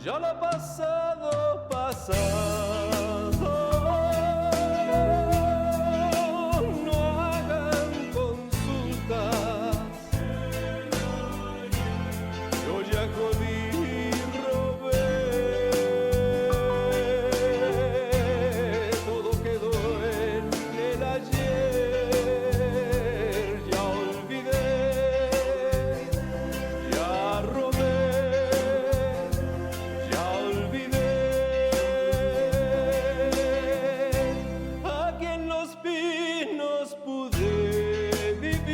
Ya lo pasado, pasado. No hagan consultas. Yo ya jodí y robé. Todo quedó en el ayer. Ya olvidé. Ya robé. Ya olvidé. Aquí en Los Pinos pude vivir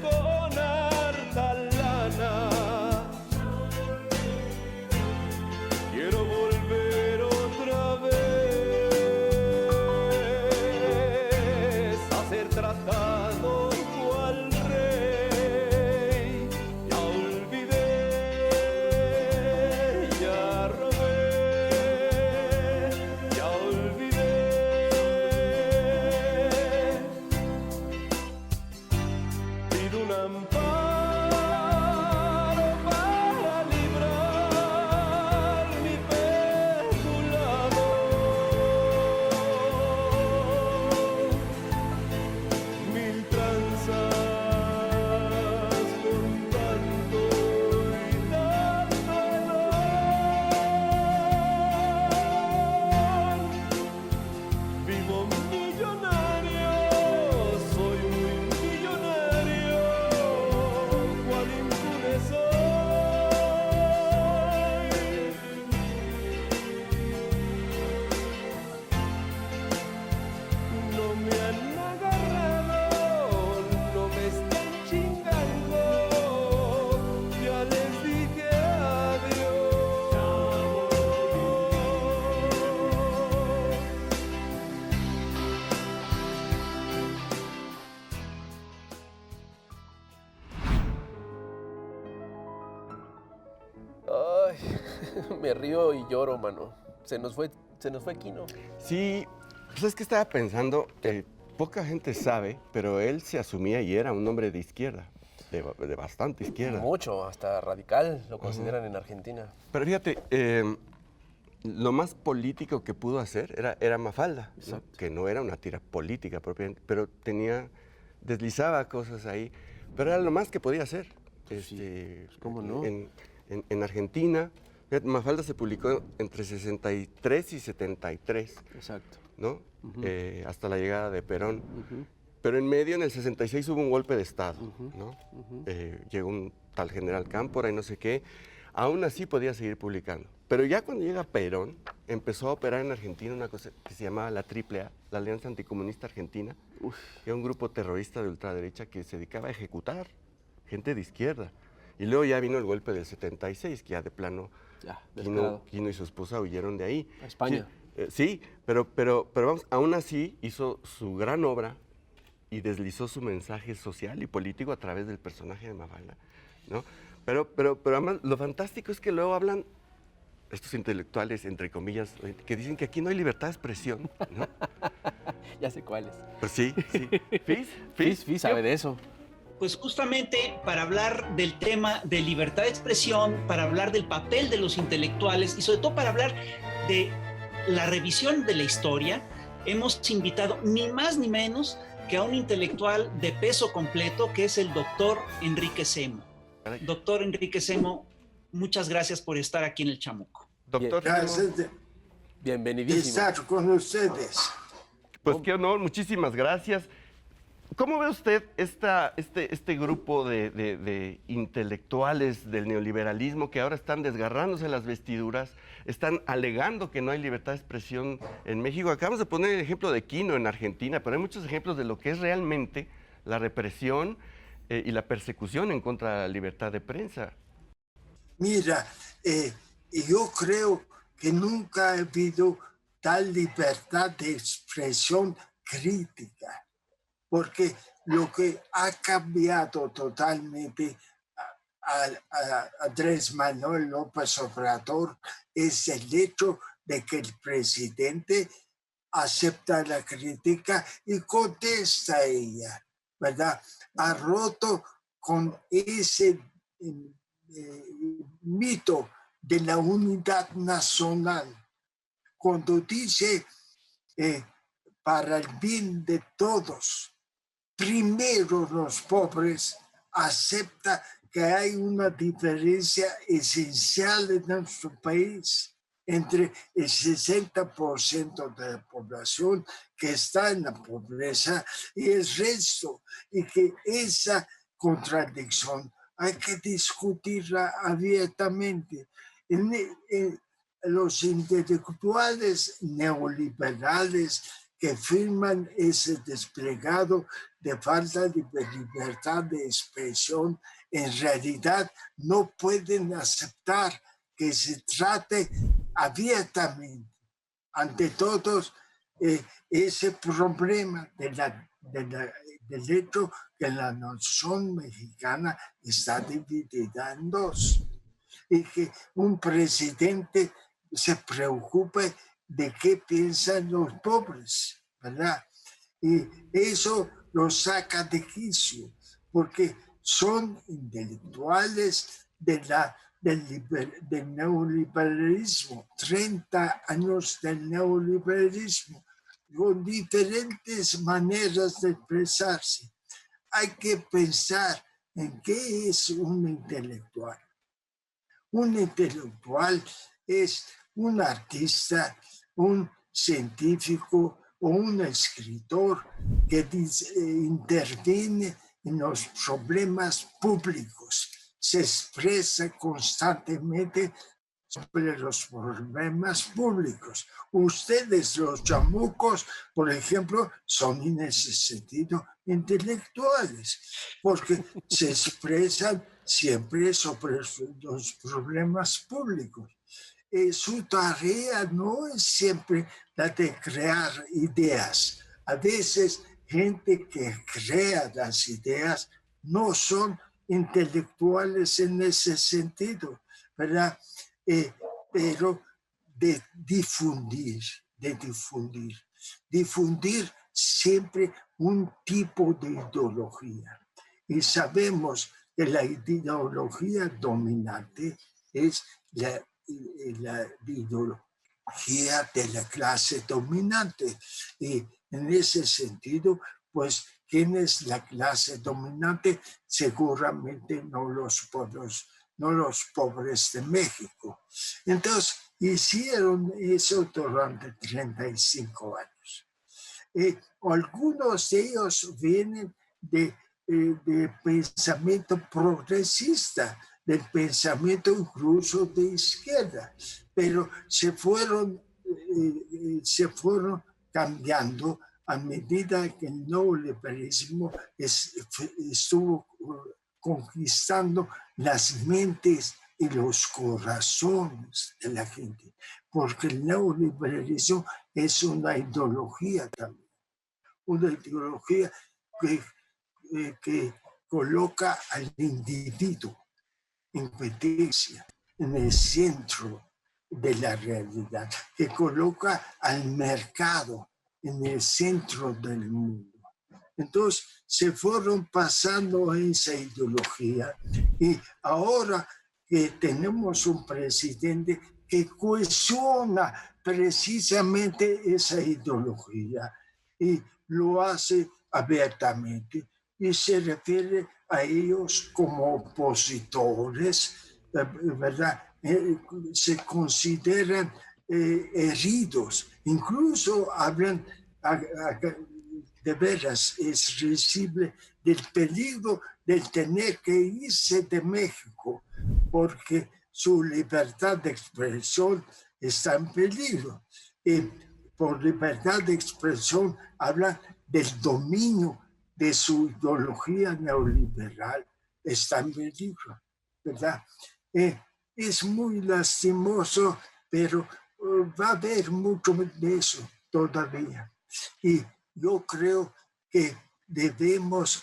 con harta lana. Quiero volver otra vez a ser tratado cual rey. Ya olvidé, ya robé, ya olvidé. Pido un amparo para librar mi peculado. Mil tranzas con tanto y tanto dolor. Vivo millonario, soy muy millonario, cual impune soy. No me han agarrado, no me están chingando, ya les dije adiós. Ay, me río y lloro, mano. Se nos fue Kino. Sí, pues es que estaba pensando, poca gente sabe, pero él se asumía y era un hombre de izquierda, de bastante izquierda. Mucho, hasta radical lo consideran en Argentina. Pero fíjate, lo más político que pudo hacer era Mafalda, ¿no? Exacto. Que no era una tira política propiamente, pero deslizaba cosas ahí, pero era lo más que podía hacer. ¿cómo no? En Argentina, fíjate, Mafalda se publicó entre 63 y 73, Exacto. ¿no? Hasta la llegada de Perón. Pero en medio, en el 66, hubo un golpe de Estado, ¿no? Llegó un tal general Cámpora y no sé qué. Aún así podía seguir publicando. Pero ya cuando llega Perón, empezó a operar en Argentina una cosa que se llamaba la AAA, la Alianza Anticomunista Argentina, que era un grupo terrorista de ultraderecha que se dedicaba a ejecutar gente de izquierda. Y luego ya vino el golpe del 76, que ya de plano Ya, Quino y su esposa huyeron de ahí. A España. Sí, pero vamos, aún así hizo su gran obra y deslizó su mensaje social y político a través del personaje de Mafalda, ¿no? Pero además lo fantástico es que luego hablan estos intelectuales, entre comillas, que dicen que aquí no hay libertad de expresión, ¿no? Ya sé cuáles. Pues sí. Fis sabe de eso. Pues justamente para hablar del tema de libertad de expresión, para hablar del papel de los intelectuales y sobre todo para hablar de la revisión de la historia, hemos invitado ni más ni menos que a un intelectual de peso completo, que es el doctor Enrique Semo. Doctor Enrique Semo, muchas gracias por estar aquí en El Chamuco. Doctor, Gracias de Bienvenidísimo. estar con ustedes. pues qué honor, muchísimas gracias. ¿Cómo ve usted este grupo de intelectuales del neoliberalismo que ahora están desgarrándose las vestiduras, están alegando que no hay libertad de expresión en México? Acabamos de poner el ejemplo de Quino en Argentina, pero hay muchos ejemplos de lo que es realmente la represión y la persecución en contra de la libertad de prensa. Mira, yo creo que nunca ha habido tal libertad de expresión crítica, porque lo que ha cambiado totalmente a Andrés Manuel López Obrador es el hecho de que el presidente acepta la crítica y contesta a ella, ¿verdad? Ha roto con ese mito de la unidad nacional, cuando dice para el bien de todos, primero los pobres, acepta que hay una diferencia esencial en nuestro país entre el 60% de la población que está en la pobreza y el resto, y que esa contradicción hay que discutirla abiertamente. Los intelectuales neoliberales que firman ese desplegado de falta de libertad de expresión, en realidad no pueden aceptar que se trate abiertamente ante todos ese problema del hecho que la nación mexicana está dividida en dos y que un presidente se preocupe de qué piensan los pobres, ¿verdad? Y eso los saca de quicio, porque son intelectuales del neoliberalismo, 30 años del neoliberalismo, con diferentes maneras de expresarse. Hay que pensar en qué es un intelectual. Un intelectual es un artista, un científico o un escritor que interviene en los problemas públicos, se expresa constantemente sobre los problemas públicos. Ustedes, los chamucos, por ejemplo, son en ese sentido intelectuales, porque se expresan siempre sobre los problemas públicos. Su tarea no es siempre la de crear ideas. A veces, gente que crea las ideas no son intelectuales en ese sentido, ¿verdad? Pero de difundir siempre un tipo de ideología. Y sabemos que la ideología dominante es la ideología de la clase dominante. Y en ese sentido, pues, ¿quién es la clase dominante? Seguramente no los pobres de México. Entonces, hicieron eso durante 35 años. Algunos de ellos vienen de pensamiento progresista, del pensamiento incluso de izquierda, pero se fueron cambiando a medida que el neoliberalismo estuvo conquistando las mentes y los corazones de la gente, porque el neoliberalismo es una ideología también, una ideología que coloca al individuo en competencia, en el centro de la realidad, que coloca al mercado en el centro del mundo. Entonces se fueron pasando esa ideología y ahora que tenemos un presidente que cuestiona precisamente esa ideología y lo hace abiertamente y se refiere a ellos como opositores, ¿verdad? Se consideran heridos, incluso hablan de veras, es risible del peligro de tener que irse de México, porque su libertad de expresión está en peligro. Y por libertad de expresión hablan del dominio de su ideología neoliberal, está en peligro, ¿verdad? Es muy lastimoso, pero va a haber mucho de eso todavía. Y yo creo que debemos,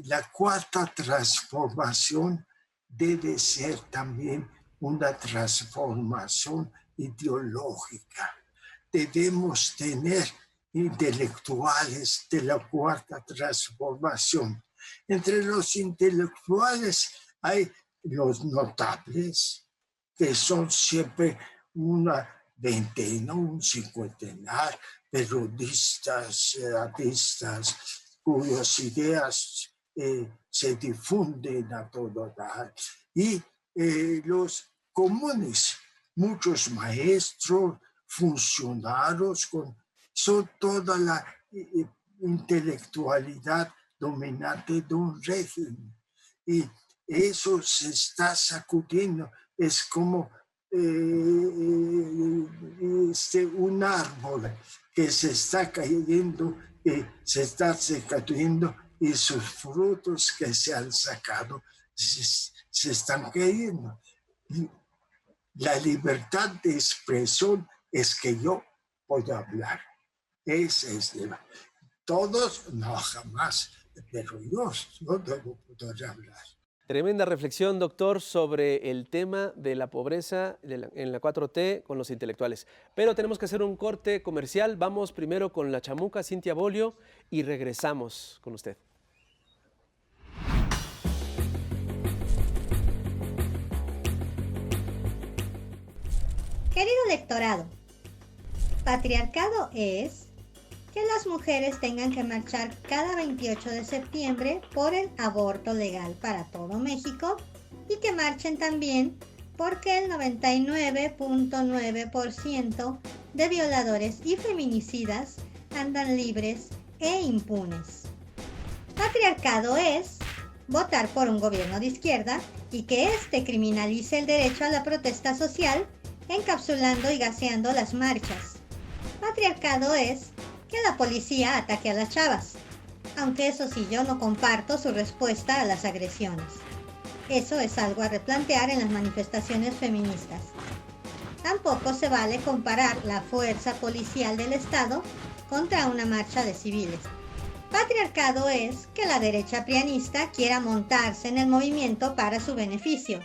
la cuarta transformación debe ser también una transformación ideológica. Debemos tener intelectuales de la cuarta transformación. Entre los intelectuales hay los notables, que son siempre una veintena, un cincuentenar, periodistas, artistas, cuyas ideas se difunden a todo dar. Y los comunes, muchos maestros, funcionarios, son toda la intelectualidad dominante de un régimen. Y eso se está sacudiendo. Es como un árbol que se está cayendo, se está secando y sus frutos que se han sacado se están cayendo. La libertad de expresión es que yo puedo hablar. Ese es todos, no jamás, pero yo debo poder hablar. Tremenda reflexión, doctor, sobre el tema de la pobreza en la 4T con los intelectuales. Pero tenemos que hacer un corte comercial. Vamos primero con la chamuca Cintia Bolio y regresamos con usted. Querido lectorado, patriarcado es que las mujeres tengan que marchar cada 28 de septiembre por el aborto legal para todo México y que marchen también porque el 99.9% de violadores y feminicidas andan libres e impunes. Patriarcado es votar por un gobierno de izquierda y que éste criminalice el derecho a la protesta social encapsulando y gaseando las marchas. Patriarcado es que la policía ataque a las chavas, aunque eso sí yo no comparto su respuesta a las agresiones. Eso es algo a replantear en las manifestaciones feministas. Tampoco se vale comparar la fuerza policial del Estado contra una marcha de civiles. Patriarcado es que la derecha prianista quiera montarse en el movimiento para su beneficio,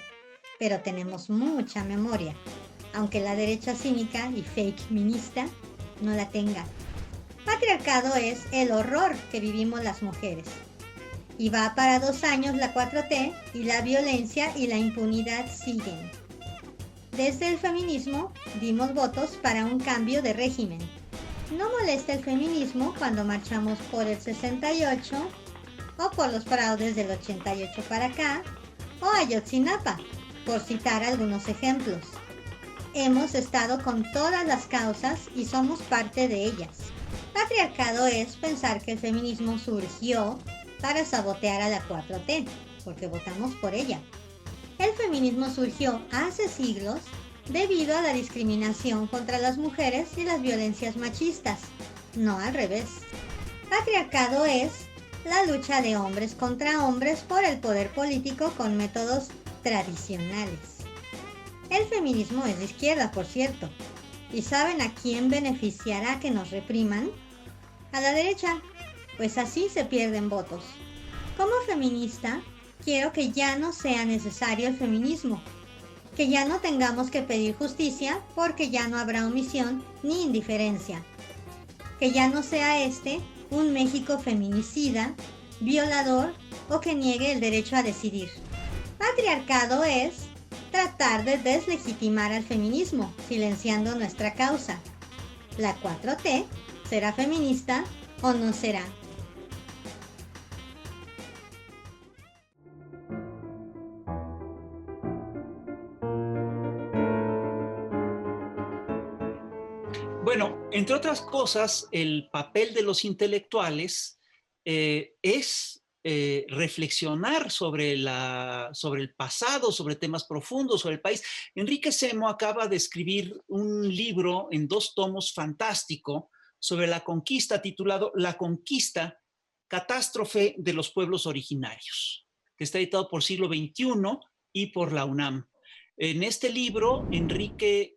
pero tenemos mucha memoria, aunque la derecha cínica y fake minista no la tenga. Patriarcado es el horror que vivimos las mujeres. Y va para 2 años la 4T y la violencia y la impunidad siguen. Desde el feminismo dimos votos para un cambio de régimen. No molesta el feminismo cuando marchamos por el 68 o por los fraudes del 88 para acá o Ayotzinapa, por citar algunos ejemplos. Hemos estado con todas las causas y somos parte de ellas. Patriarcado es pensar que el feminismo surgió para sabotear a la 4T, porque votamos por ella. El feminismo surgió hace siglos debido a la discriminación contra las mujeres y las violencias machistas, no al revés. Patriarcado es la lucha de hombres contra hombres por el poder político con métodos tradicionales. El feminismo es de izquierda, por cierto. ¿Y saben a quién beneficiará que nos repriman? A la derecha, pues así se pierden votos. Como feminista, quiero que ya no sea necesario el feminismo, que ya no tengamos que pedir justicia porque ya no habrá omisión ni indiferencia, que ya no sea un México feminicida, violador o que niegue el derecho a decidir. Patriarcado es tratar de deslegitimar al feminismo, silenciando nuestra causa. La 4T será feminista o no será. Bueno, entre otras cosas, el papel de los intelectuales es reflexionar sobre el pasado, sobre temas profundos, sobre el país. Enrique Semo acaba de escribir un libro en 2 tomos fantástico sobre la conquista, titulado La Conquista, Catástrofe de los Pueblos Originarios, que está editado por Siglo XXI y por la UNAM. En este libro, Enrique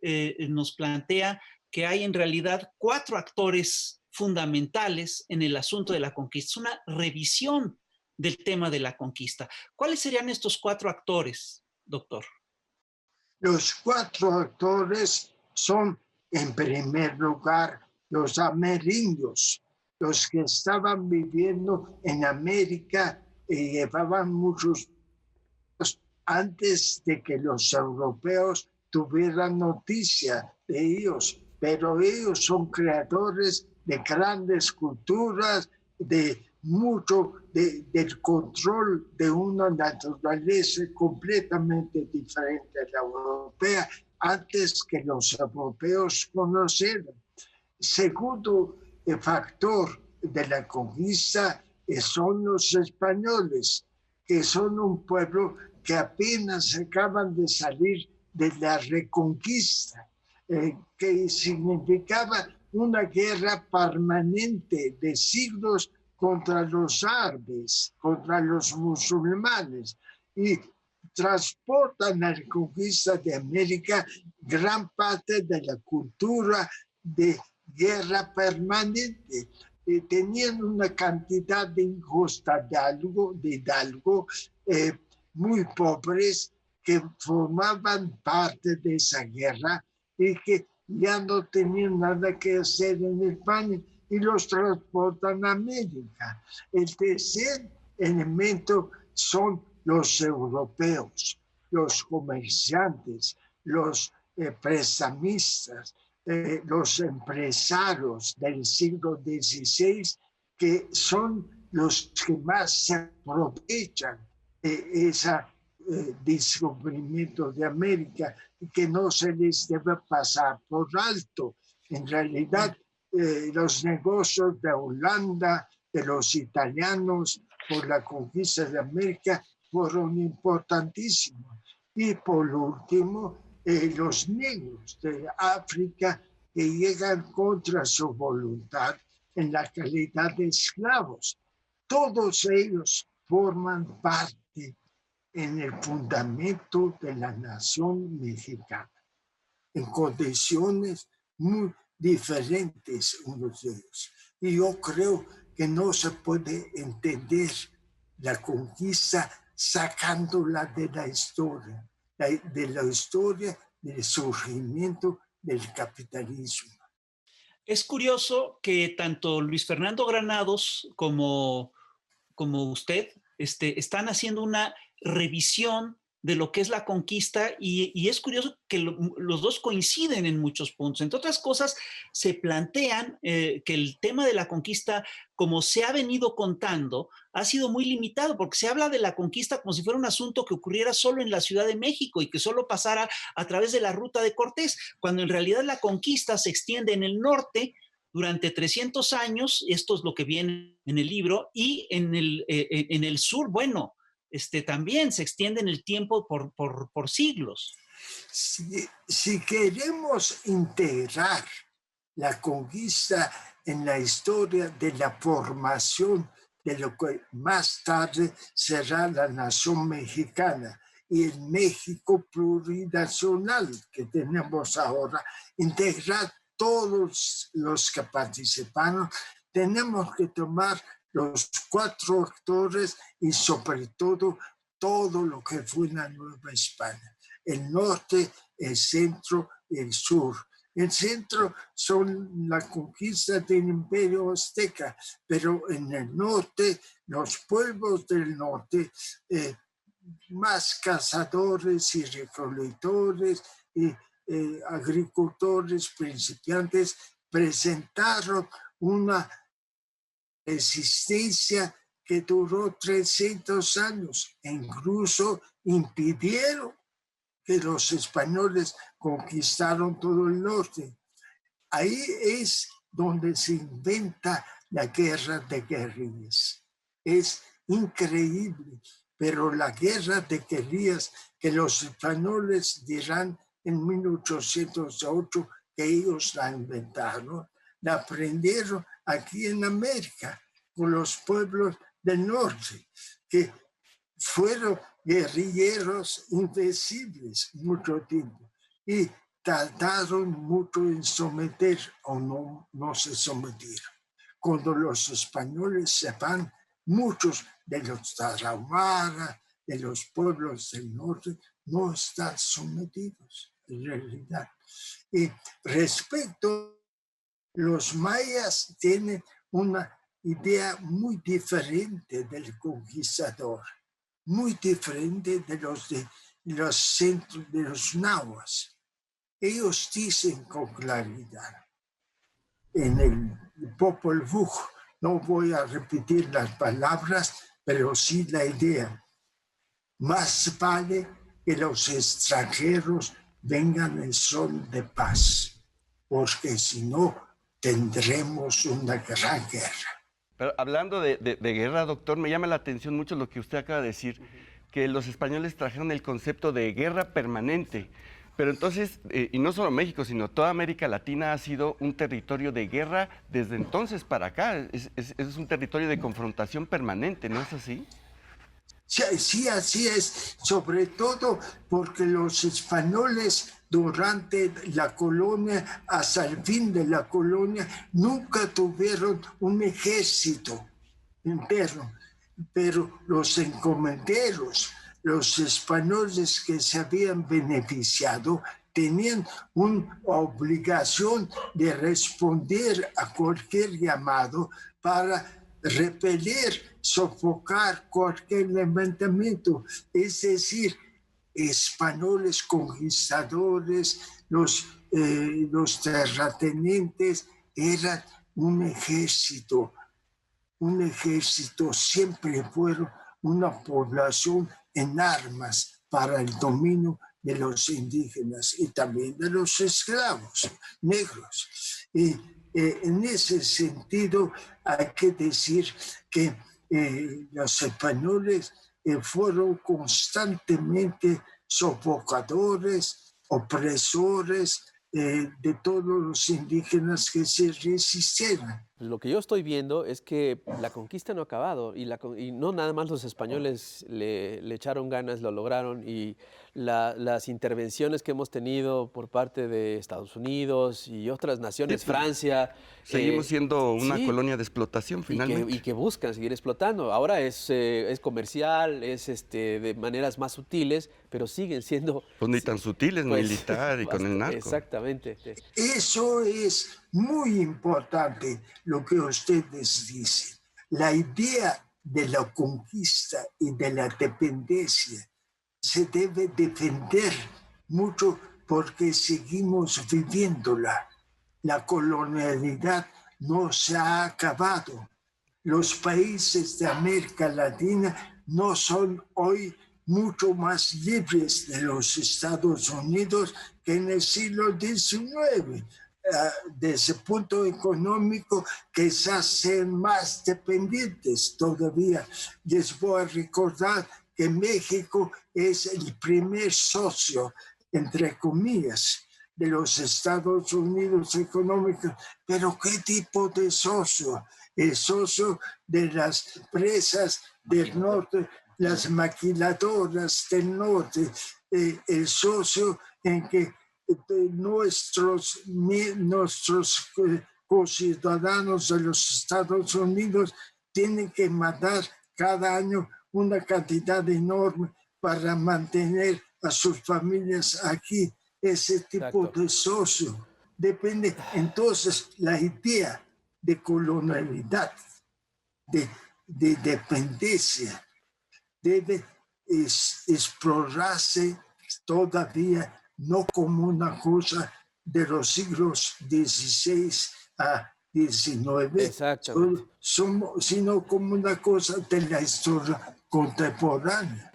nos plantea que hay en realidad 4 actores fundamentales en el asunto de la conquista. Es una revisión del tema de la conquista. ¿Cuáles serían estos 4 actores, doctor? Los 4 actores son, en primer lugar, los amerindios, los que estaban viviendo en América y llevaban muchos antes de que los europeos tuvieran noticia de ellos, pero ellos son creadores de grandes culturas, de mucho del control de una naturaleza completamente diferente a la europea, antes que los europeos conocieran. Segundo factor de la conquista son los españoles, que son un pueblo que apenas acaban de salir de la reconquista, que significaba una guerra permanente de siglos contra los árabes, contra los musulmanes, y transportan a la conquista de América gran parte de la cultura de guerra permanente. Tenían una cantidad de hijos de hidalgo muy pobres que formaban parte de esa guerra y que ya no tenían nada que hacer en España y los transportan a América. El tercer elemento son los europeos, los comerciantes, los prestamistas, los empresarios del siglo XVI, que son los que más se aprovechan de ese descubrimiento de América y que no se les debe pasar por alto. En realidad, los negocios de Holanda, de los italianos por la conquista de América fueron importantísimos. Y por último, los negros de África que llegan contra su voluntad en la calidad de esclavos. Todos ellos forman parte en el fundamento de la nación mexicana, en condiciones muy diferentes unos de ellos. Y yo creo que no se puede entender la conquista sacándola de la historia del surgimiento del capitalismo. Es curioso que tanto Luis Fernando Granados como usted están haciendo una revisión de lo que es la conquista y es curioso que los dos coinciden en muchos puntos. Entre otras cosas, se plantean que el tema de la conquista, como se ha venido contando, ha sido muy limitado porque se habla de la conquista como si fuera un asunto que ocurriera solo en la Ciudad de México y que solo pasara a través de la ruta de Cortés, cuando en realidad la conquista se extiende en el norte durante 300 años, esto es lo que viene en el libro, y en el sur, bueno, también se extiende en el tiempo por siglos. Si queremos integrar la conquista en la historia de la formación de lo que más tarde será la nación mexicana y el México plurinacional que tenemos ahora, integrar todos los que participaron, tenemos que tomar los 4 actores y sobre todo lo que fue la Nueva España, el norte, el centro y el sur. El centro son la conquista del Imperio Azteca, pero en el norte, los pueblos del norte, más cazadores y recolectores y agricultores principiantes, presentaron una resistencia que duró 300 años e incluso impidieron que los españoles conquistaron todo el norte. Ahí es donde se inventa la guerra de guerrillas. Es increíble, pero la guerra de guerrillas que los españoles dirán en 1808 que ellos la inventaron, la aprendieron aquí en América con los pueblos del norte, que fueron guerrilleros invencibles mucho tiempo y tardaron mucho en someter o no se sometieron. Cuando los españoles se van, muchos de los Tarahumara, de los pueblos del norte, no están sometidos en realidad. Y respecto, los mayas tienen una idea muy diferente del conquistador. muy diferente de los centros de los nahuas. Ellos dicen con claridad en el Popol Vuh, no voy a repetir las palabras, pero sí la idea. Más vale que los extranjeros vengan en son de paz, porque si no, tendremos una gran guerra. Pero hablando de guerra, doctor, me llama la atención mucho lo que usted acaba de decir, que los españoles trajeron el concepto de guerra permanente. Pero entonces, y no solo México, sino toda América Latina ha sido un territorio de guerra desde entonces para acá. Es un territorio de confrontación permanente, ¿no es así? Sí, así es, sobre todo porque los españoles durante la colonia, hasta el fin de la colonia, nunca tuvieron un ejército interno, pero los encomenderos, los españoles que se habían beneficiado, tenían una obligación de responder a cualquier llamado para repeler, sofocar cualquier levantamiento, es decir, españoles conquistadores, los terratenientes eran un ejército siempre fueron una población en armas para el dominio de los indígenas y también de los esclavos negros. Y en ese sentido hay que decir que los españoles fueron constantemente sofocadores, opresores de todos los indígenas que se resistieran. Lo que yo estoy viendo es que la conquista no ha acabado y no nada más los españoles le echaron ganas, lo lograron y las intervenciones que hemos tenido por parte de Estados Unidos y otras naciones, Sí, Francia. Seguimos siendo una sí, colonia de explotación finalmente. y que buscan seguir explotando. Ahora es comercial, es de maneras más sutiles, pero siguen siendo... Pues ni tan sutiles, pues, militar y con el narco. Exactamente. Eso es muy importante lo que ustedes dicen. La idea de la conquista y de la dependencia se debe defender mucho porque seguimos viviéndola. La colonialidad no se ha acabado. Los países de América Latina no son hoy mucho más libres de los Estados Unidos que en el siglo XIX. Desde el punto económico, quizás sean más dependientes todavía. Les voy a recordar que México es el primer socio, entre comillas, de los Estados Unidos económicos. Pero ¿qué tipo de socio? El socio de las empresas del norte, las maquiladoras del norte, el socio en que nuestros conciudadanos de los Estados Unidos tienen que mandar cada año una cantidad enorme para mantener a sus familias aquí. Ese tipo de socio depende. Entonces, la idea de colonialidad, de dependencia, debe explorarse todavía no como una cosa de los siglos XVI a XIX, sino como una cosa de la historia contemporánea.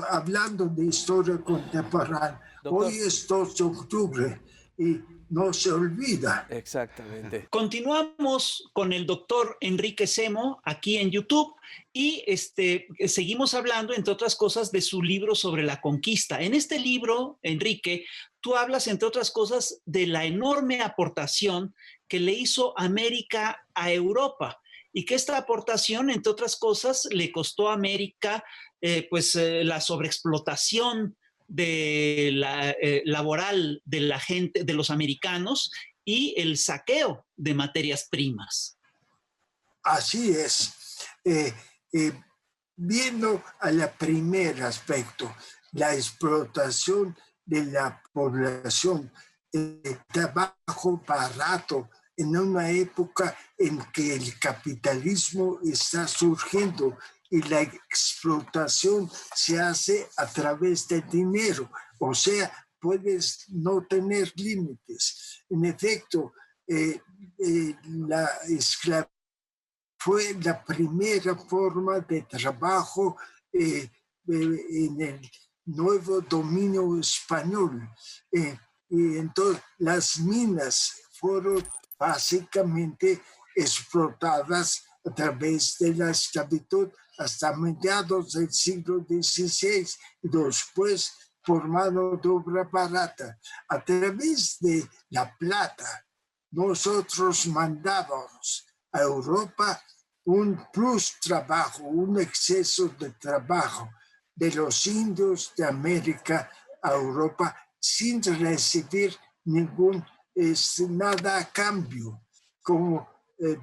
Hablando de historia contemporánea, doctor, hoy es 2 de octubre y no se olvida. Exactamente. Continuamos con el doctor Enrique Semo aquí en YouTube y seguimos hablando, entre otras cosas, de su libro sobre la conquista. En este libro, Enrique, tú hablas, entre otras cosas, de la enorme aportación que le hizo América a Europa y que esta aportación, entre otras cosas, le costó a América la sobreexplotación de laboral de la gente, de los americanos, y el saqueo de materias primas. Así es. Viendo al primer aspecto, la explotación de la población, trabajo barato, en una época en que el capitalismo está surgiendo y la explotación se hace a través del dinero. O sea, puedes no tener límites. En efecto, la esclavitud fue la primera forma de trabajo en el nuevo dominio español. Y entonces las minas fueron básicamente explotadas a través de la esclavitud hasta mediados del siglo XVI y después por mano de obra barata. A través de la plata, nosotros mandábamos a Europa un plus trabajo, un exceso de trabajo de los indios de América a Europa sin recibir nada a cambio. Como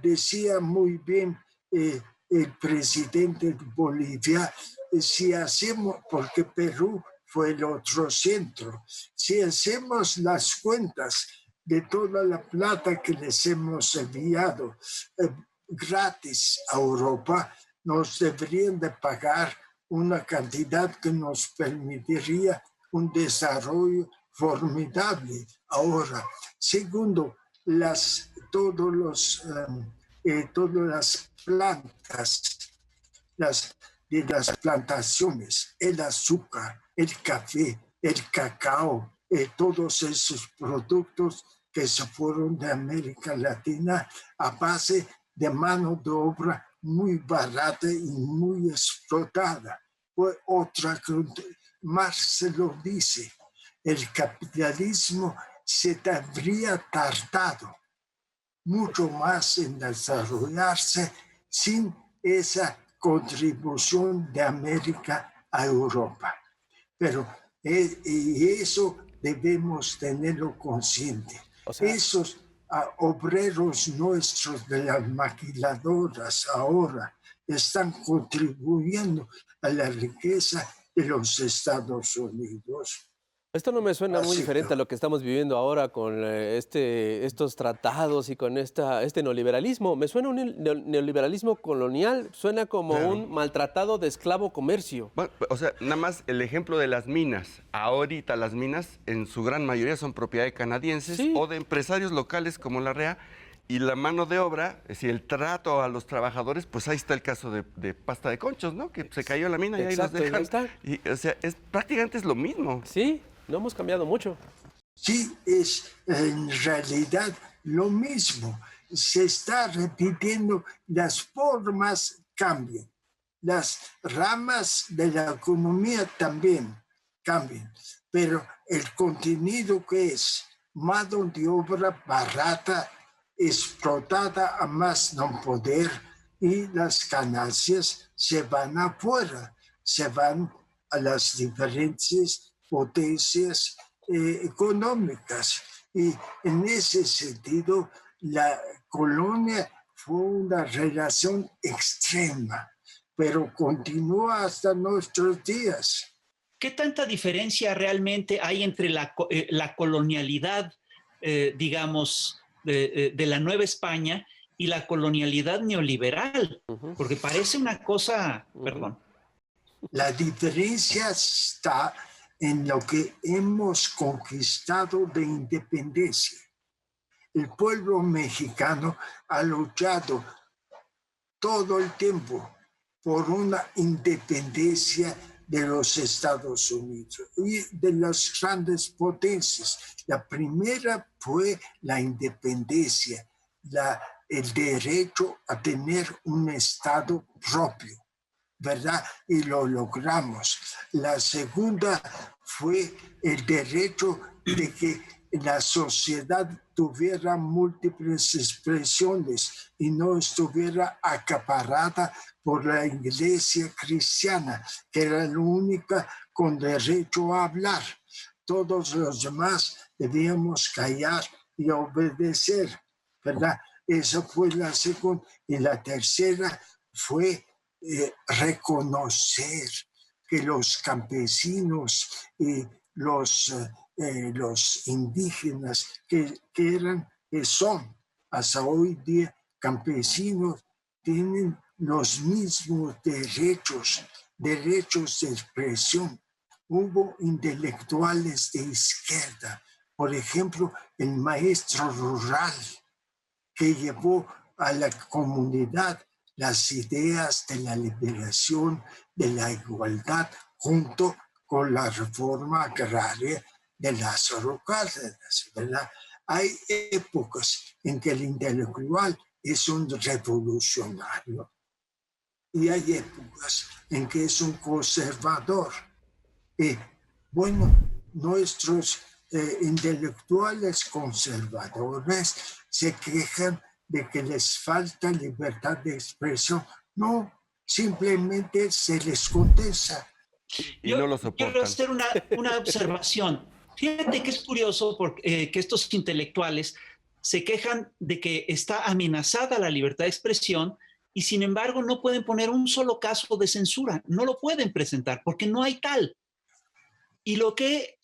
decía muy bien el presidente de Bolivia, si hacemos, porque Perú fue el otro centro, si hacemos las cuentas de toda la plata que les hemos enviado gratis a Europa, nos deberían de pagar una cantidad que nos permitiría un desarrollo formidable. Ahora, segundo, todas las plantas, de las plantaciones, el azúcar, el café, el cacao, todos esos productos que se fueron de América Latina a base de mano de obra muy barata y muy explotada. Fue otra que Marx se lo dice, el capitalismo se habría tardado mucho más en desarrollarse sin esa contribución de América a Europa. Pero y eso debemos tenerlo consciente. O sea, Esos obreros nuestros de las maquiladoras ahora están contribuyendo a la riqueza de los Estados Unidos. esto no me suena muy Así diferente que- a lo que estamos viviendo ahora con estos tratados y con este neoliberalismo. Me suena un neoliberalismo colonial, suena como Claro. un maltratado de esclavo comercio. Bueno, o sea, nada más el ejemplo de las minas. Ahorita las minas en su gran mayoría son propiedad de canadienses Sí. o de empresarios locales como la REA. Y la mano de obra, es decir, el trato a los trabajadores, pues ahí está el caso de Pasta de Conchos, ¿no? Que se cayó la mina y ahí los Exacto, y ahí dejan. está. Y, o sea, prácticamente es lo mismo. Sí, no hemos cambiado mucho. Sí, es en realidad lo mismo. Se está repitiendo, las formas cambian, las ramas de la economía también cambian, pero el contenido que es mano de obra barata, explotada a más no poder, y las ganancias se van afuera, se van a las diferentes potencias económicas. Y en ese sentido, la colonia fue una relación extrema, pero continúa hasta nuestros días. ¿Qué tanta diferencia realmente hay entre la colonialidad, digamos, de la Nueva España y la colonialidad neoliberal? Porque parece una cosa, perdón. La diferencia está en lo que hemos conquistado de independencia. El pueblo mexicano ha luchado todo el tiempo por una independencia de los Estados Unidos y de las grandes potencias. La primera fue la independencia, el derecho a tener un Estado propio, ¿verdad? Y lo logramos. La segunda fue el derecho de que la sociedad tuviera múltiples expresiones y no estuviera acaparada por la iglesia cristiana, que era la única con derecho a hablar. Todos los demás debíamos callar y obedecer, ¿verdad? Esa fue la segunda. Y la tercera fue reconocer que los campesinos y los indígenas que son hasta hoy día campesinos tienen los mismos derechos de expresión. Hubo intelectuales de izquierda, por ejemplo, el maestro rural, que llevó a la comunidad las ideas de la liberación, de la igualdad, junto con la reforma agraria de Lázaro Cárdenas, ¿verdad? Hay épocas en que el intelectual es un revolucionario y hay épocas en que es un conservador. Bueno, nuestros intelectuales conservadores se quejan de que les falta libertad de expresión. No, simplemente se les contesta. Y no lo soportan. Quiero hacer una observación. Fíjate que es curioso porque, que estos intelectuales se quejan de que está amenazada la libertad de expresión y sin embargo no pueden poner un solo caso de censura, no lo pueden presentar porque no hay tal. Y lo que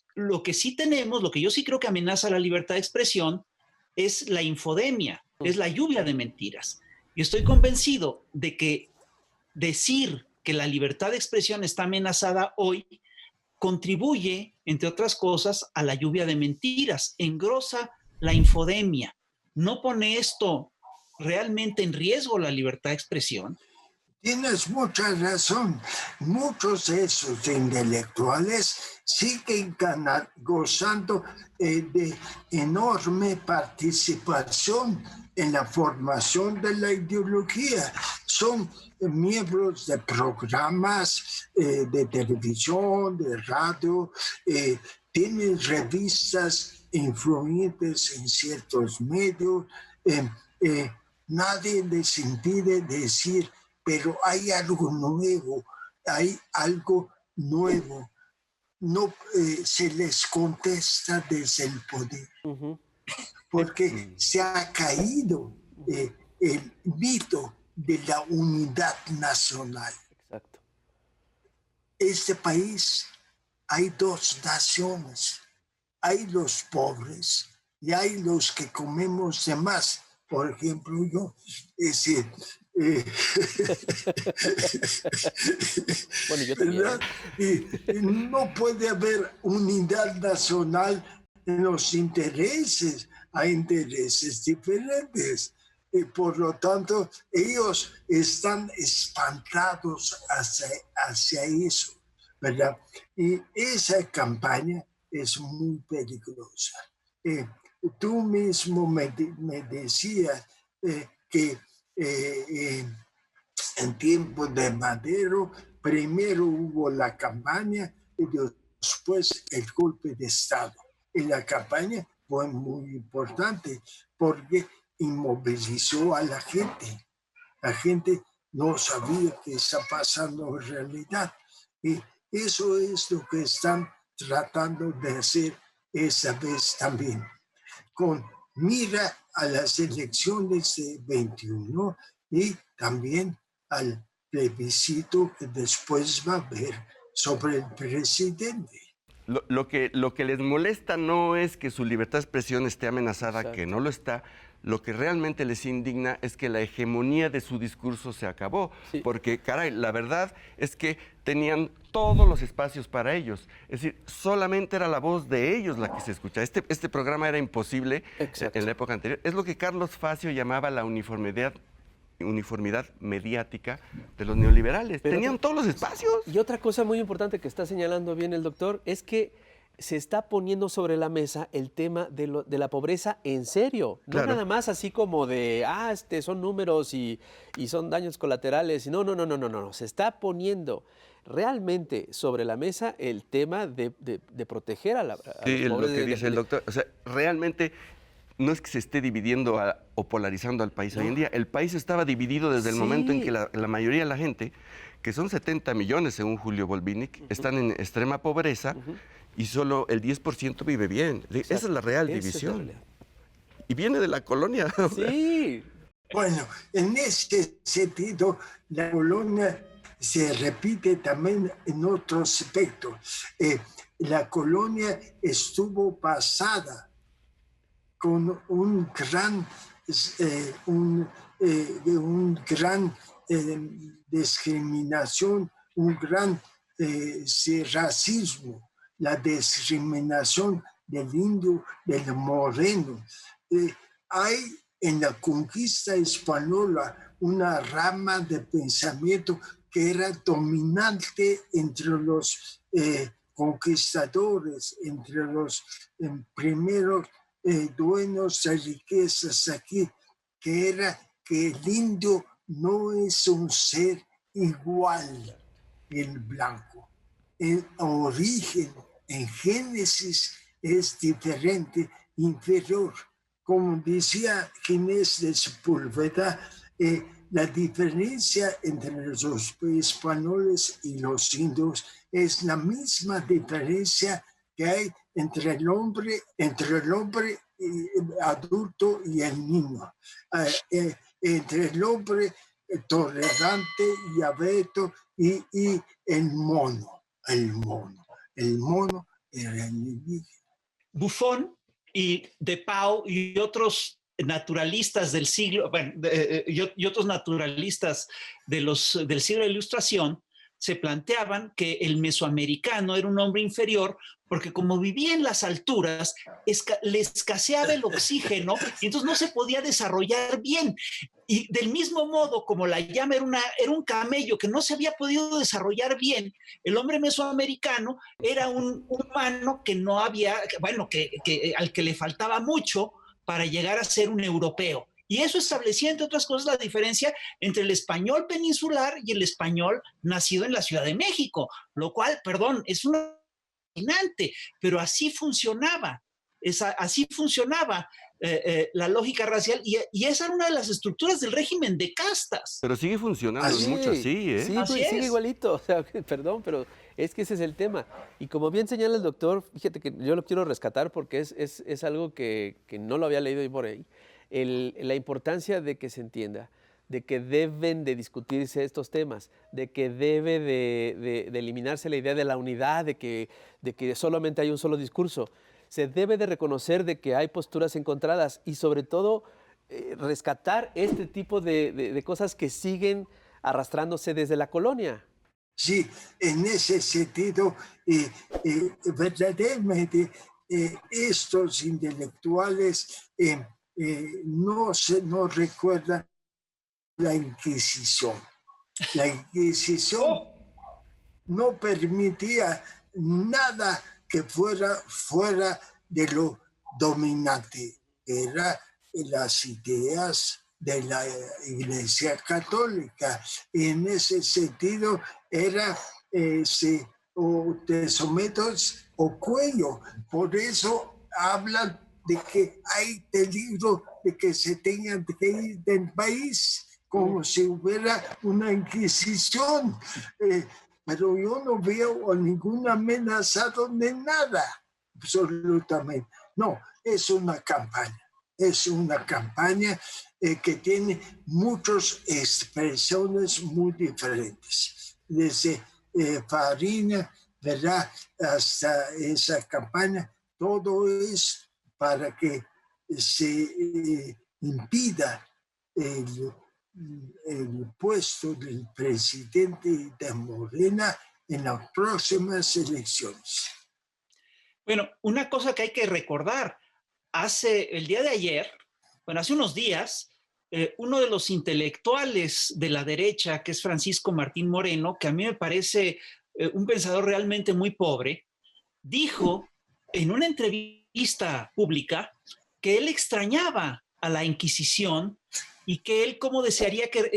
sí tenemos, lo que yo sí creo que amenaza la libertad de expresión es la infodemia, es la lluvia de mentiras. Y estoy convencido de que decir que la libertad de expresión está amenazada hoy contribuye, entre otras cosas, a la lluvia de mentiras, engrosa la infodemia. ¿No pone esto realmente en riesgo la libertad de expresión? Tienes mucha razón. Muchos de esos intelectuales siguen gozando de enorme participación en la formación de la ideología. Son miembros de programas de televisión, de radio, tienen revistas influyentes en ciertos medios. Nadie les impide decir, pero hay algo nuevo, no se les contesta desde el poder, porque se ha caído el mito de la unidad nacional. Exacto. Este país hay dos naciones, hay los pobres y hay los que comemos de más. Por ejemplo, yo, es decir, bueno, yo también. Y no puede haber unidad nacional en los intereses, hay intereses diferentes. Y por lo tanto, ellos están espantados hacia eso, ¿verdad? Y esa campaña es muy peligrosa. Tú mismo me decías que en tiempos de Madero, primero hubo la campaña y después el golpe de Estado. Y la campaña fue muy importante porque inmovilizó a la gente. La gente no sabía qué está pasando en realidad. Y eso es lo que están tratando de hacer esa vez también. Con mira a las elecciones de 21 y también al plebiscito que después va a haber sobre el presidente. Lo que les molesta no es que su libertad de expresión esté amenazada, exacto, que no lo está. Lo que realmente les indigna es que la hegemonía de su discurso se acabó. Sí. Porque, caray, la verdad es que tenían todos los espacios para ellos. Es decir, solamente era la voz de ellos la que se escuchaba. Este programa era imposible, exacto, en la época anterior. Es lo que Carlos Facio llamaba la uniformidad mediática de los neoliberales. Pero tenían todos los espacios. Y otra cosa muy importante que está señalando bien el doctor es que se está poniendo sobre la mesa el tema de la pobreza en serio. No, claro, nada más así como de, son números y son daños colaterales. No. Se está poniendo realmente sobre la mesa el tema de proteger a los pobres. Lo que dice el doctor. O sea, realmente no es que se esté dividiendo o polarizando al país hoy en día. El país estaba dividido desde el momento en que la mayoría de la gente, que son 70 millones según Julio Volvinic, están en extrema pobreza, y solo el 10% vive bien. Exacto. Esa es la real división. Y viene de la colonia. Sí. Bueno, en ese sentido, la colonia se repite también en otro aspecto. La colonia estuvo basada con un gran discriminación, un gran racismo, la discriminación del indio, del moreno. Hay en la conquista española una rama de pensamiento que era dominante entre los conquistadores, entre los primeros dueños de riquezas aquí, que era que el indio no es un ser igual que el blanco. En origen, en génesis, es diferente, inferior. Como decía Ginés de Sepúlveda, la diferencia entre los españoles y los indios es la misma diferencia que hay entre el hombre adulto y el niño, entre el hombre tolerante y abierto y el mono. El mono era el indígena. Buffon y De Pau y otros naturalistas del siglo, bueno, y otros naturalistas del siglo de la Ilustración se planteaban que el mesoamericano era un hombre inferior porque como vivía en las alturas, le escaseaba el oxígeno y entonces no se podía desarrollar bien. Y del mismo modo, como la llama era un camello que no se había podido desarrollar bien, el hombre mesoamericano era un humano que no había, bueno, al que le faltaba mucho para llegar a ser un europeo. Y eso establecía, entre otras cosas, la diferencia entre el español peninsular y el español nacido en la Ciudad de México, lo cual, perdón, es una fascinante, pero así funcionaba. Así funcionaba la lógica racial y esa era una de las estructuras del régimen de castas. Pero sigue funcionando mucho así, ¿eh? Sí, Así sigue es. igualito, o sea, perdón, pero es que ese es el tema. Y como bien señala el doctor, fíjate que yo lo quiero rescatar porque es algo que no lo había leído ahí por ahí, la importancia de que se entienda, de que deben de discutirse estos temas, de que debe de eliminarse la idea de la unidad, de que solamente hay un solo discurso. Se debe de reconocer de que hay posturas encontradas y sobre todo rescatar este tipo de cosas que siguen arrastrándose desde la colonia. Sí, en ese sentido, verdaderamente estos intelectuales no recuerdan la Inquisición. La Inquisición no permitía nada que fuera de lo dominante. Era las ideas de la Iglesia Católica. Y en ese sentido era o te sometes o cuello. Por eso hablan de que hay peligro de que se tengan que ir del país, como si hubiera una inquisición. Pero yo no veo ninguna amenaza de nada, absolutamente. No, es una campaña. Es una campaña que tiene muchas expresiones muy diferentes. Desde Farina, ¿verdad?, hasta esa campaña, todo es para que se impida el puesto del presidente de Morena en las próximas elecciones. Bueno, una cosa que hay que recordar, el día de ayer, bueno, hace unos días, uno de los intelectuales de la derecha, que es Francisco Martín Moreno, que a mí me parece un pensador realmente muy pobre, dijo en una entrevista pública que él extrañaba a la Inquisición y que él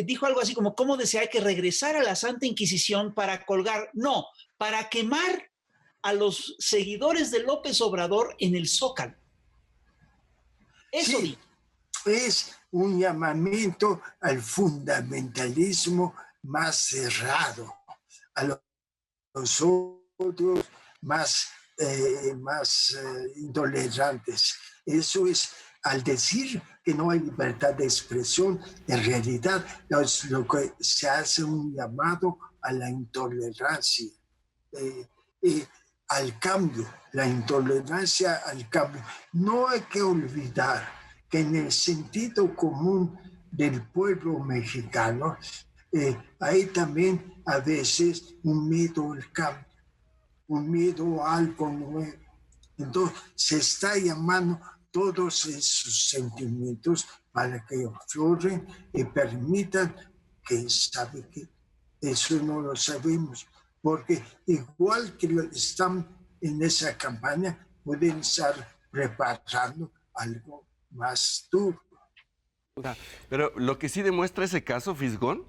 dijo algo así como, ¿cómo desearía que regresara la Santa Inquisición para colgar? No, para quemar a los seguidores de López Obrador en el Zócalo. Eso sí, es un llamamiento al fundamentalismo más cerrado, a los otros más intolerantes. Eso es, al decir que no hay libertad de expresión, en realidad es lo que se hace un llamado a la intolerancia, al cambio, la intolerancia al cambio. No hay que olvidar que en el sentido común del pueblo mexicano, Hay también a veces un miedo al cambio, un miedo a algo nuevo. Entonces se está llamando todos esos sentimientos para que afloren y permitan que sabe que eso no lo sabemos, porque igual que están en esa campaña, pueden estar preparando algo más duro. Pero lo que sí demuestra ese caso, Fisgón,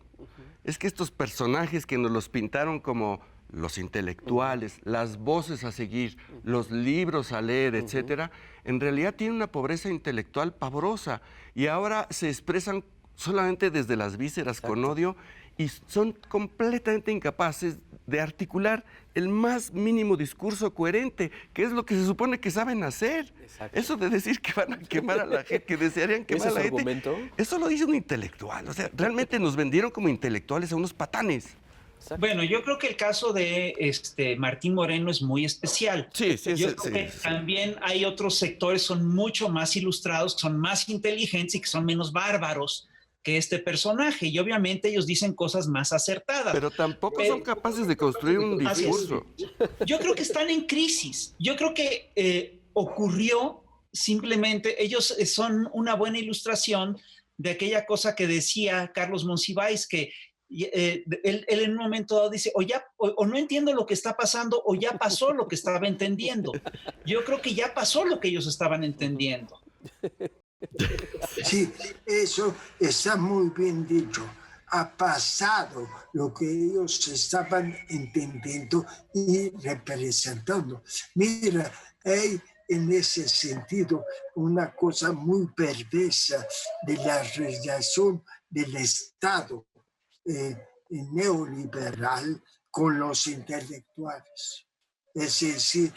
es que estos personajes que nos los pintaron como los intelectuales, las voces a seguir, los libros a leer, etcétera, en realidad tienen una pobreza intelectual pavorosa y ahora se expresan solamente desde las vísceras con odio y son completamente incapaces de articular el más mínimo discurso coherente, que es lo que se supone que saben hacer. Exacto. Eso de decir que van a quemar a la gente, que desearían quemar a la gente, argumento? eso lo dice un intelectual. O sea, realmente nos vendieron como intelectuales a unos patanes. Exacto. Bueno, yo creo que el caso de Martín Moreno es muy especial. Sí, Yo creo que también hay otros sectores, son mucho más ilustrados, son más inteligentes y que son menos bárbaros que este personaje. Y obviamente ellos dicen cosas más acertadas. Pero tampoco son capaces de construir un discurso. Yo creo que están en crisis. Yo creo que ocurrió simplemente, ellos son una buena ilustración de aquella cosa que decía Carlos Monsiváis, que él en un momento dado dice, o no entiendo lo que está pasando, o ya pasó lo que estaba entendiendo. Yo creo que ya pasó lo que ellos estaban entendiendo. Sí, eso está muy bien dicho. Ha pasado lo que ellos estaban entendiendo y representando. Mira, hay en ese sentido una cosa muy perversa de la relación del Estado neoliberal con los intelectuales. Es decir,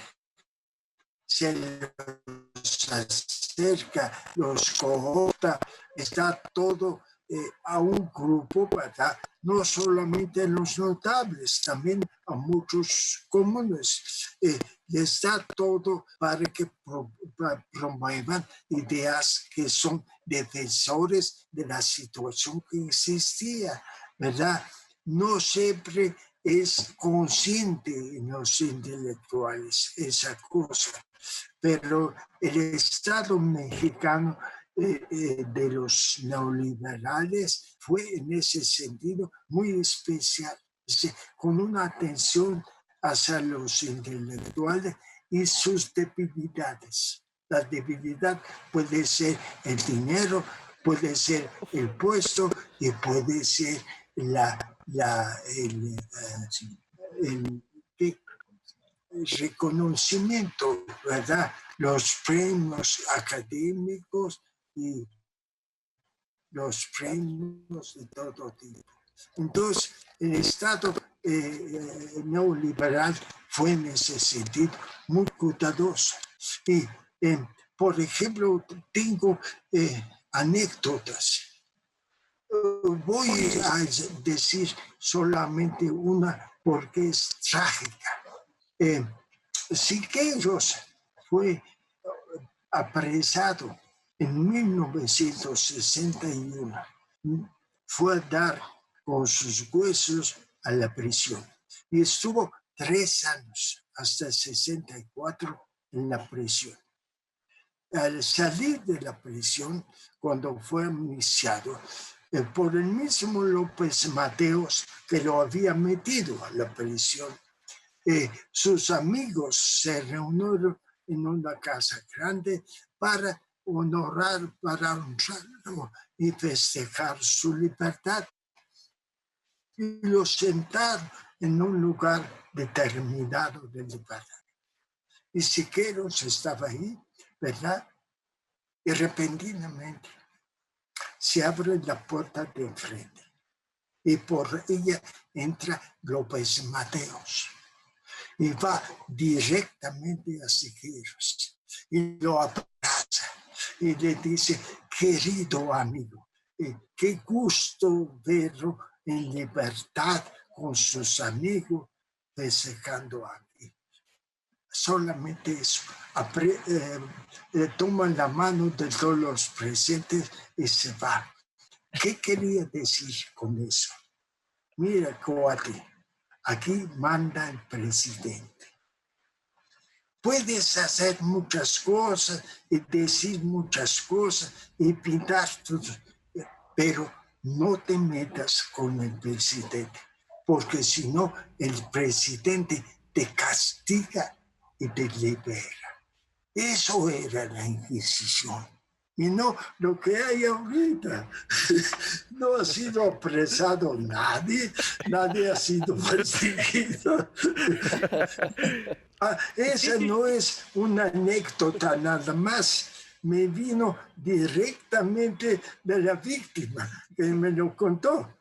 se los acerca, los cohorta, está todo a un grupo, ¿verdad? No solamente los notables, también a muchos comunes. Está todo para que promuevan ideas que son defensores de la situación que existía, ¿verdad? No siempre es consciente en los intelectuales esa cosa, pero el Estado mexicano de los neoliberales fue en ese sentido muy especial, con una atención hacia los intelectuales y sus debilidades. La debilidad puede ser el dinero, puede ser el puesto y puede ser el reconocimiento, ¿verdad? Los premios académicos y los premios de todo tipo. Entonces, el Estado neoliberal fue en ese sentido muy cuidadoso. Y, por ejemplo, tengo anécdotas. Voy a decir solamente una porque es trágica. Siqueiros fue apresado en 1961. Fue a dar con sus huesos a la prisión y estuvo 3 años, hasta 64, en la prisión. Al salir de la prisión, cuando fue amnistiado por el mismo López Mateos que lo había metido a la prisión, sus amigos se reunieron en una casa grande para honrarlo y festejar su libertad. Y lo sentaron en un lugar determinado de libertad. Y Siqueiros estaba ahí, ¿verdad? Y repentinamente se abre la puerta de enfrente y por ella entra López Mateos y va directamente a Siqueiros y lo abraza y le dice, querido amigo, qué gusto verlo en libertad con sus amigos festejando aquí. Solamente eso, toman la mano de todos los presentes y se va. ¿Qué quería decir con eso? Mira, cuate, aquí manda el presidente. Puedes hacer muchas cosas y decir muchas cosas y pintar tus, pero no te metas con el presidente, porque si no, el presidente te castiga y te libera. Eso era la Inquisición. Y no lo que hay ahorita. No ha sido apresado nadie, nadie ha sido perseguido. Esa no es una anécdota nada más. Me vino directamente de la víctima, que me lo contó.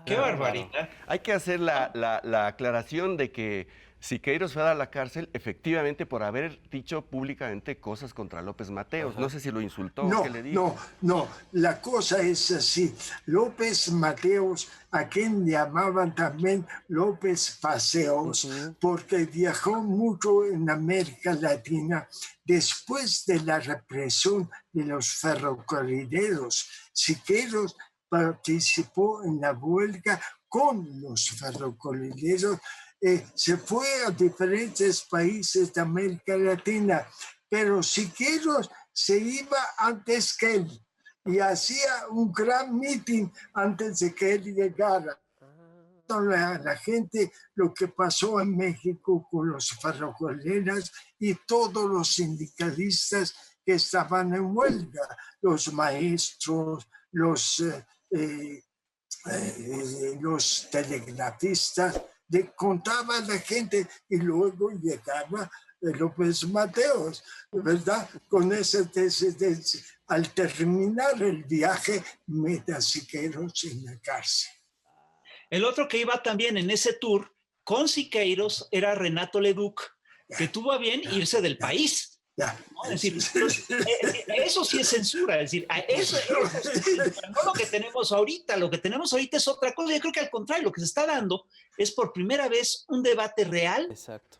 ¡Qué barbaridad! Hay que hacer la aclaración de que Siqueiros fue a la cárcel efectivamente por haber dicho públicamente cosas contra López Mateos. No sé si lo insultó o qué le dijo. No. La cosa es así. López Mateos, a quien llamaban también López Paseos, porque viajó mucho en América Latina después de la represión de los ferrocarrileros. Siqueiros participó en la huelga con los ferrocarrileros. Se fue a diferentes países de América Latina, pero Siqueiros se iba antes que él y hacía un gran mitin antes de que él llegara. A la gente lo que pasó en México con los ferrocarrileros y todos los sindicalistas que estaban en huelga, los maestros, los telegrafistas, le contaba a la gente y luego llegaba López Mateos, ¿verdad? Con ese al terminar el viaje, mete a Siqueiros en la cárcel. El otro que iba también en ese tour con Siqueiros era Renato Leduc, que tuvo a bien irse del país. ¿No? Es decir, eso sí es censura, es decir, eso no lo que tenemos ahorita, lo que tenemos ahorita es otra cosa. Yo creo que al contrario, lo que se está dando es por primera vez un debate real. Exacto.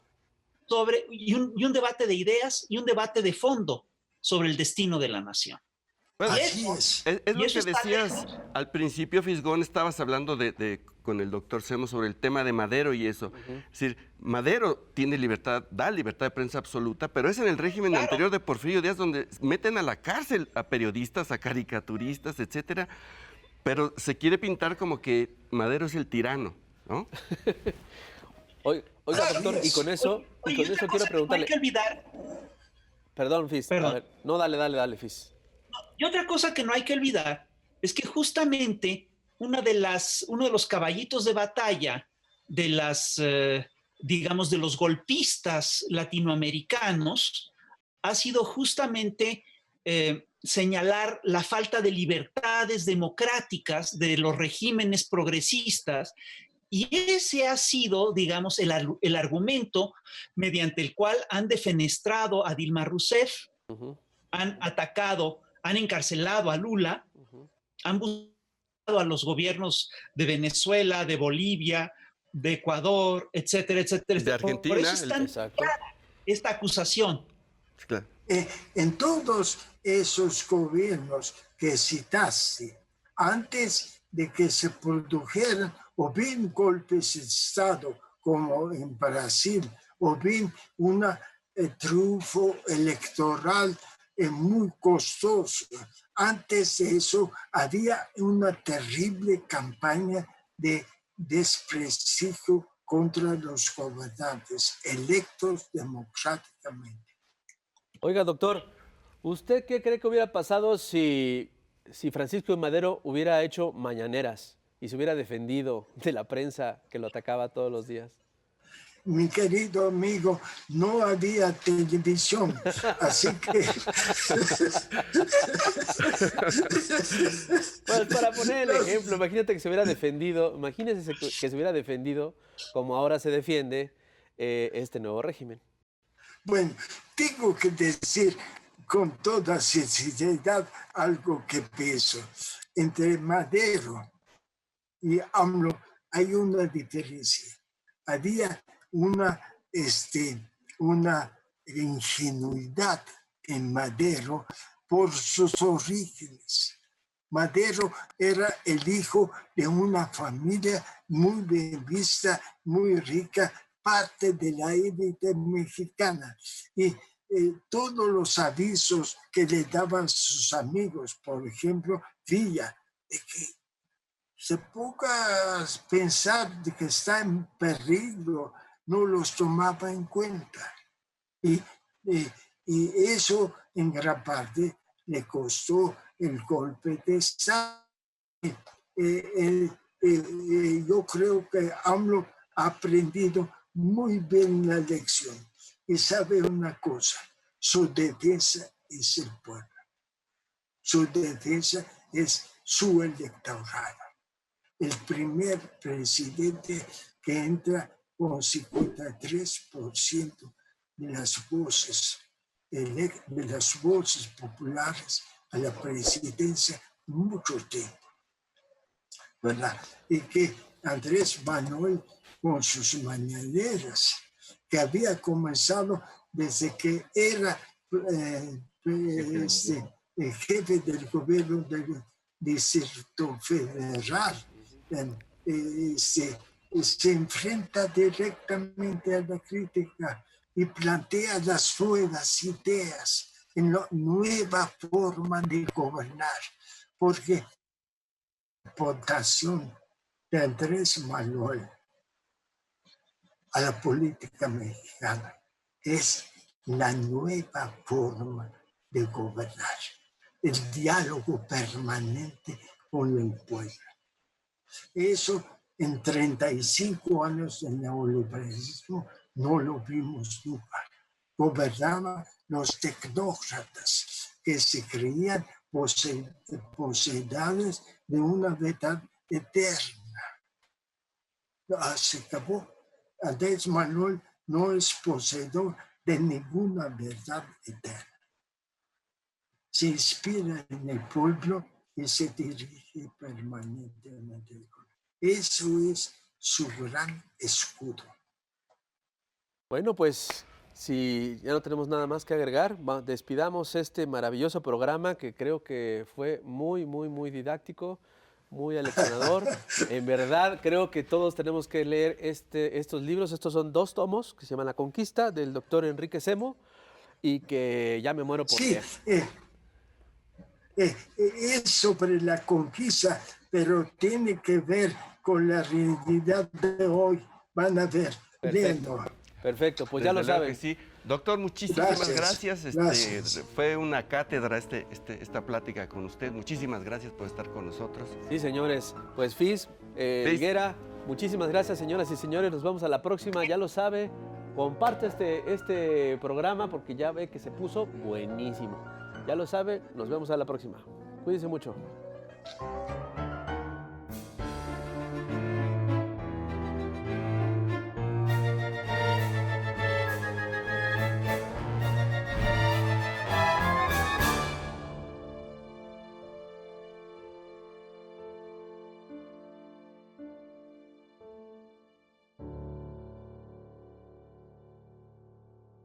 Y un debate de ideas y un debate de fondo sobre el destino de la nación. Bueno, es lo que decías al principio, Fisgón, estabas hablando con el doctor Semo sobre el tema de Madero y eso. Es decir, Madero tiene libertad, da libertad de prensa absoluta, pero es en el régimen anterior de Porfirio Díaz donde meten a la cárcel a periodistas, a caricaturistas, etcétera, pero se quiere pintar como que Madero es el tirano, ¿no? Oiga, doctor, y con eso quiero preguntarle. No hay que olvidar. Perdón, Fis. Perdón. A ver, no, dale, Fis. Y otra cosa que no hay que olvidar es que justamente uno de los caballitos de batalla de digamos, de los golpistas latinoamericanos ha sido justamente señalar la falta de libertades democráticas de los regímenes progresistas. Y ese ha sido, digamos, el argumento mediante el cual han defenestrado a Dilma Rousseff, han atacado, han encarcelado a Lula, han buscado a los gobiernos de Venezuela, de Bolivia, de Ecuador, etcétera, etcétera. De Argentina. Por eso es tan clara esta acusación. Claro. En todos esos gobiernos que citaste, antes de que se produjeran o bien golpes de Estado, como en Brasil, o bien un triunfo electoral muy costoso. Antes de eso había una terrible campaña de desprestigio contra los gobernantes electos democráticamente. Oiga, doctor, ¿usted qué cree que hubiera pasado si Francisco I. Madero hubiera hecho mañaneras y se hubiera defendido de la prensa que lo atacaba todos los días? Mi querido amigo, no había televisión, así que... Pues para poner el ejemplo, imagínate que se hubiera defendido, imagínese que se hubiera defendido como ahora se defiende este nuevo régimen. Bueno, tengo que decir con toda sinceridad algo que pienso. Entre Madero y AMLO hay una diferencia. Había una ingenuidad en Madero por sus orígenes. Madero era el hijo de una familia muy bien vista, muy rica, parte de la élite mexicana. Y todos los avisos que le daban sus amigos, por ejemplo, Villa, de que se ponga a pensar de que está en peligro, no los tomaba en cuenta. Y eso en gran parte le costó el golpe de Estado. Yo creo que AMLO ha aprendido muy bien la lección y sabe una cosa, su defensa es el pueblo, su defensa es su electorado. El primer presidente que entra con 53% de las voces populares a la presidencia mucho tiempo, ¿verdad? Y que Andrés Manuel, con sus mañaneras, que había comenzado desde que era el jefe del gobierno del Distrito Federal, se enfrenta directamente a la crítica y plantea las nuevas ideas, en la nueva forma de gobernar, porque la aportación de Andrés Manuel a la política mexicana es la nueva forma de gobernar, el diálogo permanente con el pueblo. Eso en 35 años de neoliberalismo no lo vimos nunca. Gobernaban los tecnócratas que se creían poseedores de una verdad eterna. Se acabó. Andrés Manuel no es poseedor de ninguna verdad eterna. Se inspira en el pueblo y se dirige permanentemente. Eso es su gran escudo. Bueno, pues si ya no tenemos nada más que agregar, despidamos este maravilloso programa que creo que fue muy, muy, muy didáctico, muy aleccionador. En verdad, creo que todos tenemos que leer estos libros. Estos son 2 tomos que se llaman La Conquista, del doctor Enrique Semo, y que ya me muero por leer. Es sobre la conquista, pero tiene que ver con la realidad de hoy. Van a ver. Perfecto, pues desde ya lo saben. Que sí. Doctor, muchísimas gracias. Fue una cátedra esta plática con usted. Muchísimas gracias por estar con nosotros. Sí, señores. Pues Fis, Higuera, muchísimas gracias, señoras y señores. Nos vemos a la próxima, ya lo sabe. Comparte este programa porque ya ve que se puso buenísimo. Ya lo sabe, nos vemos a la próxima. Cuídense mucho.